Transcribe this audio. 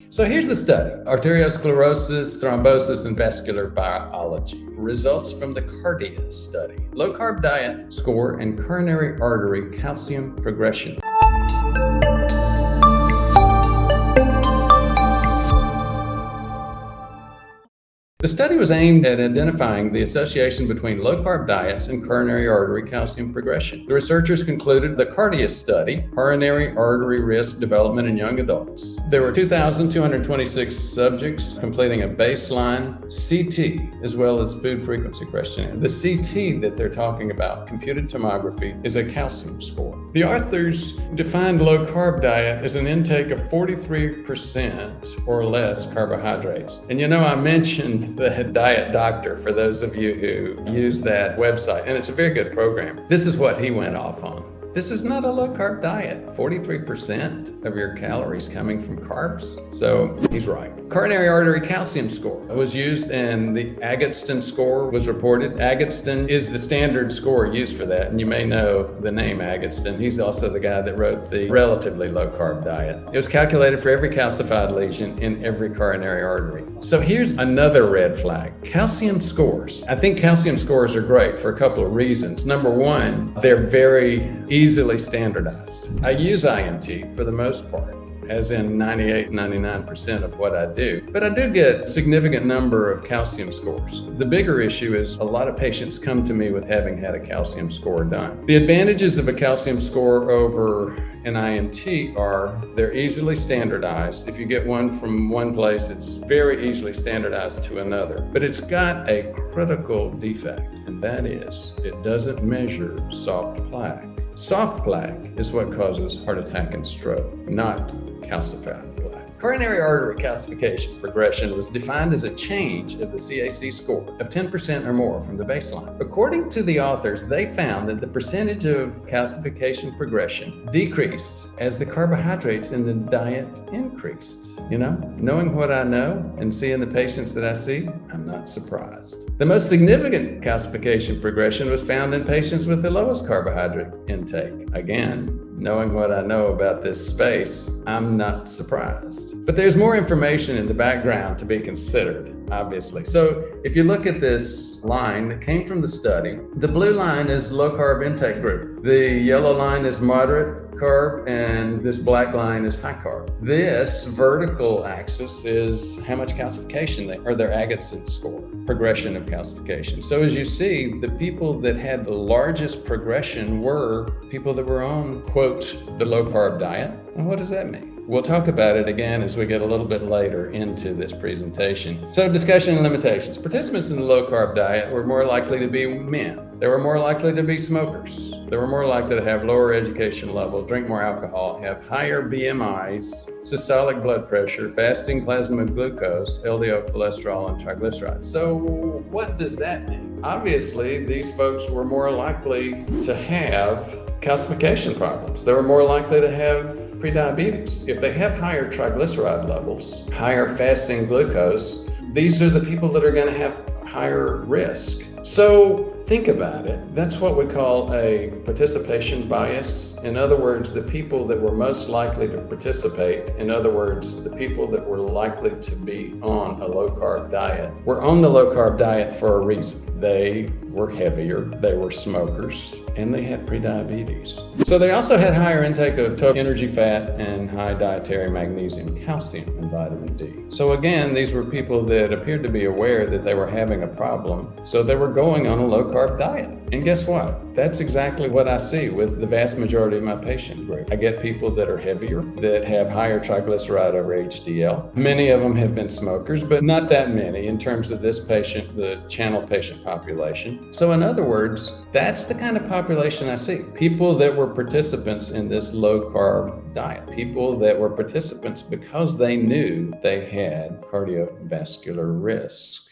So here's the study: arteriosclerosis, thrombosis, and vascular biology. Results from the CARDIA study. Low-carb diet score and coronary artery calcium progression. The study was aimed at identifying the association between low-carb diets and coronary artery calcium progression. The researchers concluded the CARDIA study, coronary artery risk development in young adults. There were 2,226 subjects completing a baseline CT as well as food frequency questionnaire. The CT that they're talking about, computed tomography, is a calcium score. The authors defined low-carb diet as an intake of 43% or less carbohydrates. And I mentioned the Diet Doctor for those of you who use that website, and it's a very good program. This is what he went off on. This is not a low-carb diet. 43% of your calories coming from carbs. So he's right. Coronary artery calcium score was used, and the Agatston score was reported. Agatston is the standard score used for that, and you may know the name Agatston. He's also the guy that wrote the relatively low-carb diet. It was calculated for every calcified lesion in every coronary artery. So here's another red flag: calcium scores. I think calcium scores are great for a couple of reasons. Number one, they're very easily standardized. I use IMT for the most part, as in 98, 99% of what I do. But I do get a significant number of calcium scores. The bigger issue is a lot of patients come to me with having had a calcium score done. The advantages of a calcium score over an IMT are they're easily standardized. If you get one from one place, it's very easily standardized to another. But it's got a critical defect, and that is it doesn't measure soft plaque. Soft plaque is what causes heart attack and stroke, not calcified plaque. Coronary artery calcification progression was defined as a change of the CAC score of 10% or more from the baseline. According to the authors, they found that the percentage of calcification progression decreased as the carbohydrates in the diet increased. Knowing what I know and seeing the patients that I see, I'm not surprised. The most significant calcification progression was found in patients with the lowest carbohydrate intake. Again, knowing what I know about this space, I'm not surprised. But there's more information in the background to be considered, obviously. So if you look at this line that came from the study, the blue line is low carb intake group. The yellow line is moderate carb, and this black line is high carb. This vertical axis is how much calcification or their Agatston score, progression of calcification. So as you see, the people that had the largest progression were people that were on, quote, the low carb diet. And what does that mean? We'll talk about it again as we get a little bit later into this presentation. So discussion and limitations. Participants in the low-carb diet were more likely to be men. They were more likely to be smokers. They were more likely to have lower education level, drink more alcohol, have higher BMIs, systolic blood pressure, fasting plasma glucose, LDL cholesterol, and triglycerides. So what does that mean? Obviously, these folks were more likely to have calcification problems. They were more likely to have prediabetes. If they have higher triglyceride levels, higher fasting glucose, these are the people that are going to have higher risk. So think about it. That's what we call a participation bias. In other words, the people that were most likely to participate, in other words, the people that were likely to be on a low-carb diet, were on the low-carb diet for a reason. They were heavier, they were smokers, and they had prediabetes. So they also had higher intake of total energy fat and high dietary magnesium, calcium, and vitamin D. So again, these were people that appeared to be aware that they were having a problem, so they were going on a low-carb diet. And guess what? That's exactly what I see with the vast majority of my patient group. I get people that are heavier, that have higher triglyceride over HDL. Many of them have been smokers, but not that many in terms of this patient, the channel patient population. So in other words, that's the kind of population I see. People that were participants in this low-carb diet. People that were participants because they knew they had cardiovascular risk.